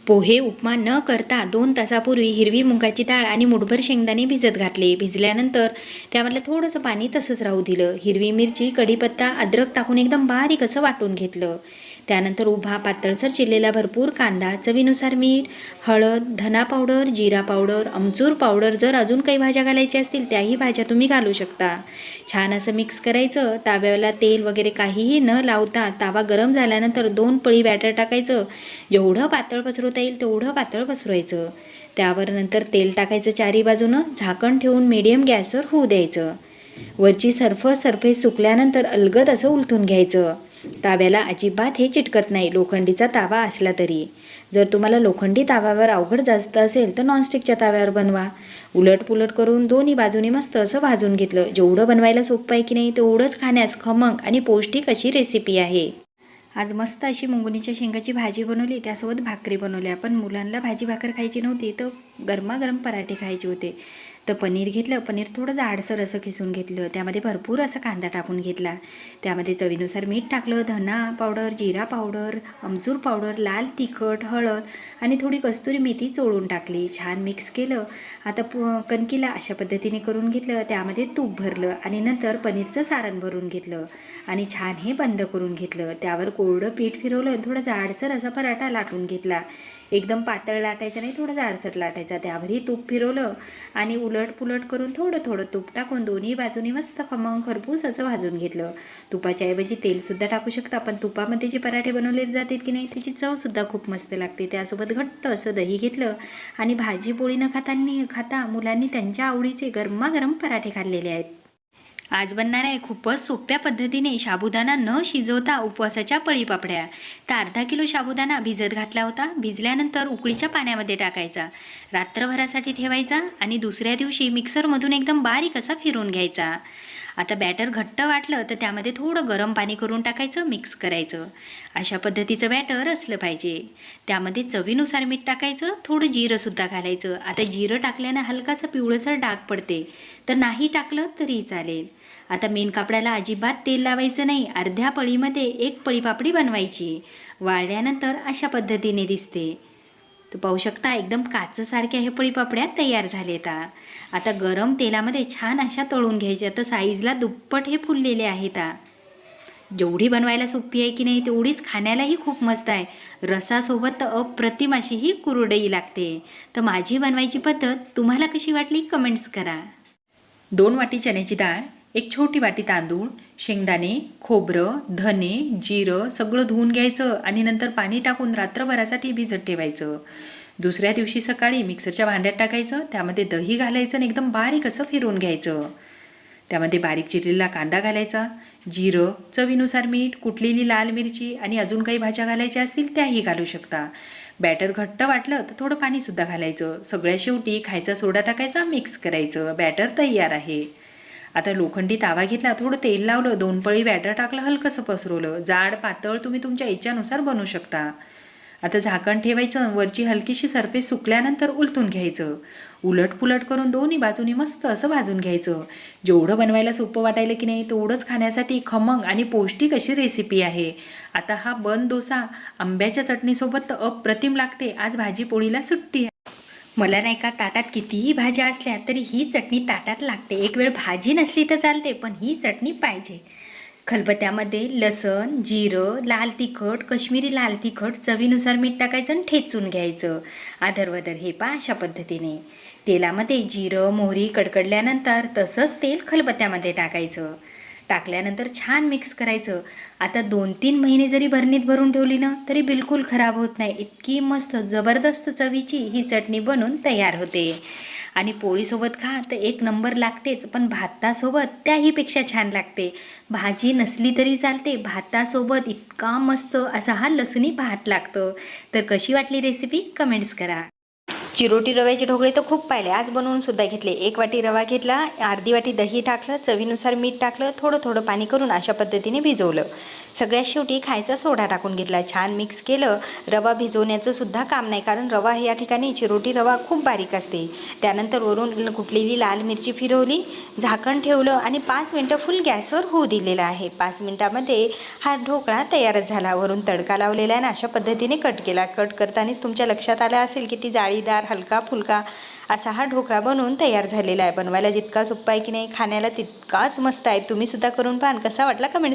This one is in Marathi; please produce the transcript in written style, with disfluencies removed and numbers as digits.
पोहे उपमा न करता 2 तासापूर्वी हिरवी मुगाची डाळ आणि मुठभर शेंगदाणे भिजत घातले. भिजल्यानंतर त्यामधलं थोडंसं पाणी तसंच राहू दिलं. हिरवी मिरची, कढीपत्ता, अद्रक टाकून एकदम बारीक असं वाटून घेतलं. त्यानंतर उभा पातळसर चिरलेला भरपूर कांदा, चवीनुसार मीठ, हळद, धना पावडर, जिरा पावडर, आमचूर पावडर, जर अजून काही भाज्या घालायच्या असतील त्याही भाज्या तुम्ही घालू शकता. छान असं मिक्स करायचं. ताव्याला तेल वगैरे काहीही न लावता तावा गरम झाल्यानंतर 2 पळी बॅटर टाकायचं. जेवढं पातळ पसरवता येईल तेवढं पातळ पसरवायचं. त्यावर नंतर तेल टाकायचं चारी बाजूनं. झाकण ठेवून मीडियम गॅसवर होऊ द्यायचं. वरची सरफेस सुकल्यानंतर अलगद असं उलथून घ्यायचं. ताव्याला अजिबात हे चिटकत नाही, लोखंडीचा तावा असला तरी. जर तुम्हाला लोखंडी ताव्यावर अवघड जास्त असेल तर नॉनस्टिकच्या ताव्यावर बनवा. उलटपुलट करून दोन्ही बाजूने मस्त असं भाजून घेतलं. जेवढं बनवायला सोपं आहे की नाही तेवढंच खाण्यास खमंग आणि पौष्टिक अशी रेसिपी आहे. आज मस्त अशी मुंगणीच्या शेंगाची भाजी बनवली, त्यासोबत भाकरी बनवल्या. पण मुलांना भाजी भाकर खायची नव्हती तर गरमागरम पराठे खायचे होते. तर पनीर घेतलं. पनीर थोडं जाडसर असं किसून घेतलं. त्यामध्ये भरपूर असा कांदा टाकून घेतला. त्यामध्ये चवीनुसार मीठ टाकलं, धना पावडर, जिरा पावडर, आमचूर पावडर, लाल तिखट, हळद आणि थोडी कस्तुरी मेथी चोळून टाकली. छान मिक्स केलं. आता कणकीला अशा पद्धतीने करून घेतलं. त्यामध्ये तूप भरलं आणि नंतर पनीरचं सारण भरून घेतलं आणि छान हे बंद करून घेतलं. त्यावर कोरडं पीठ फिरवलं. थोडा जाडसर असा पराठा लाटून घेतला. एकदम पातळ लाटायचं नाही, थोडं जाडसर लाटायचा. त्यावरही तूप फिरवलं आणि उलट पुलट करून थोडं थोडं तूप टाकून दोन्ही बाजूनी मस्त खमंग खरपूस असं भाजून घेतलं. तुपाच्या ऐवजी तेलसुद्धा टाकू शकता, पण तुपामध्ये जे पराठे बनवले जातात की नाही त्याची चवसुद्धा खूप मस्त लागते. त्यासोबत घट्ट असं दही घेतलं आणि भाजी पोळी न खाता मुलांनी त्यांच्या आवडीचे गरमागरम पराठे खाल्लेले आहेत. आज बनणार आहे खूपच सोप्या पद्धतीने साबुदाणा न शिजवता उपवासाच्या पळीपापड्या. तर अर्धा किलो साबुदाणा भिजत घातला होता. भिजल्यानंतर उकळीच्या पाण्यामध्ये टाकायचा, रात्रभरासाठी ठेवायचा आणि दुसऱ्या दिवशी मिक्सरमधून एकदम बारीक असा फिरून घ्यायचा. आता बॅटर घट्ट वाटलं तर त्यामध्ये थोडं गरम पाणी करून टाकायचं, मिक्स करायचं. अशा पद्धतीचं बॅटर असलं पाहिजे. त्यामध्ये चवीनुसार मीठ टाकायचं, थोडं जिरंसुद्धा घालायचं. आता जिरं टाकल्यानं हलकासा पिवळसर डाग पडते, तर नाही टाकलं तरी चालेल. आता मेन कापडाला अजिबात तेल लावायचं नाही. अर्ध्या पळीमध्ये 1 पळी पापडी बनवायची. वाळल्यानंतर अशा पद्धतीने दिसते. तर पाहू शकता एकदम काचसारख्या हे पळीपापड्या तयार झालेत. आता गरम तेलामध्ये छान अशा तळून घ्यायच्या. तर साईजला दुप्पट हे फुललेले आहेत. जेवढी बनवायला सोपी आहे की नाही तेवढीच खाण्यालाही खूप मस्त आहे. रसासोबत तर अप्रतिम अशी ही कुरडई लागते. तर माझी बनवायची पद्धत तुम्हाला कशी वाटली कमेंट्स करा. 2 वाटी चण्याची डाळ, 1 छोटी वाटी तांदूळ, शेंगदाणे, खोबरं, धने, जिरं सगळं धुवून घ्यायचं आणि नंतर पाणी टाकून रात्रभरासाठी भिजत ठेवायचं. दुसऱ्या दिवशी सकाळी मिक्सरच्या भांड्यात टाकायचं. त्यामध्ये दही घालायचं आणि एकदम बारीक असं फिरवून घ्यायचं. त्यामध्ये बारीक चिरलेला कांदा घालायचा, जिरं, चवीनुसार मीठ, कुटलेली लाल मिरची आणि अजून काही भाज्या घालायच्या असतील त्याही घालू शकता. बॅटर घट्ट वाटलं तर थोडं पाणीसुद्धा घालायचं. सगळ्या शेवटी खायचा सोडा टाकायचा, मिक्स करायचं. बॅटर तयार आहे. आता लोखंडी तावा घेतला, थोडं तेल लावलं, 2 पळी बॅटर टाकलं, हलकंसं पसरवलं. जाड पातळ तुम्ही तुमच्या इच्छेनुसार बनवू शकता. आता झाकण ठेवायचं. वरची हलकीशी सरफेस सुकल्यानंतर उलटून घ्यायचं. उलट पुलट करून दोन्ही बाजूनी मस्त असं भाजून घ्यायचं. जेवढं बनवायला सोपं वाटायलं की नाही तेवढंच खाण्यासाठी खमंग आणि पौष्टिक अशी रेसिपी आहे. आता हा बन डोसा आंब्याच्या चटणीसोबत तर अप्रतिम लागते. आज भाजी पोळीला सुट्टी आहे. मला नाही का ताटात कितीही भाज्या असल्या तरी ही चटणी ताटात लागते. एक वेळ भाजी नसली तर चालते, पण ही चटणी पाहिजे. खलबत्त्यामध्ये लसण, जिरं, लाल तिखट, कश्मीरी लाल तिखट, चवीनुसार मीठ टाकायचं आणि ठेचून घ्यायचं. आदरवदर हे अशा पद्धतीने तेलामध्ये जिरं मोहरी कडकडल्यानंतर तसंच तेल खलबत्त्यामध्ये टाकायचं. टाकल्यानंतर छान मिक्स करायचं. आता 2-3 महिने जरी भरणीत भरून ठेवली ना तरी बिलकुल खराब होत नाही. इतकी मस्त जबरदस्त चवीची ही चटणी बनून तयार होते. आणि पोळीसोबत खा तर 1 नंबर लागतेच, पण भातासोबत त्याहीपेक्षा छान लागते. भाजी नसली तरी चालते, भातासोबत इतका मस्त असा हा लसणी भात लागतो. तर कशी वाटली रेसिपी कमेंट्स करा. चिरोटी रव्याचे ढोकळे तर खूप पाहिले, आज बनवून सुद्धा घेतले. 1 वाटी रवा घेतला, अर्धी वाटी दही टाकलं, चवीनुसार मीठ टाकलं, थोडं थोडं पाणी करून अशा पद्धतीने भिजवलं. सगळ्यात शेवटी खायचा सोडा टाकून घेतला, छान मिक्स केलं. रवा भिजवण्याचं सुद्धा काम नाही, कारण रवा या ठिकाणी चिरोटी रवा खूप बारीक असते. त्यानंतर वरून कुटलेली लाल मिरची फिरवली, झाकण ठेवलं आणि 5 मिनटं फुल गॅसवर होऊ दिलेलं आहे. 5 मिनटामध्ये हा ढोकळा तयारच झाला. वरून तडका लावलेला आहे आणि अशा पद्धतीने कट केला. कट करतानाच तुमच्या लक्षात आलं असेल की ती जाळीदार हलका फुलका असा हा ढोकळा बनवून तयार झालेला आहे. बनवायला जितका सोपा आहे की नाही, खाण्याला तितकाच मस्त आहे. तुम्ही सुद्धा करून पहा. कसा वाटला कमेंट्स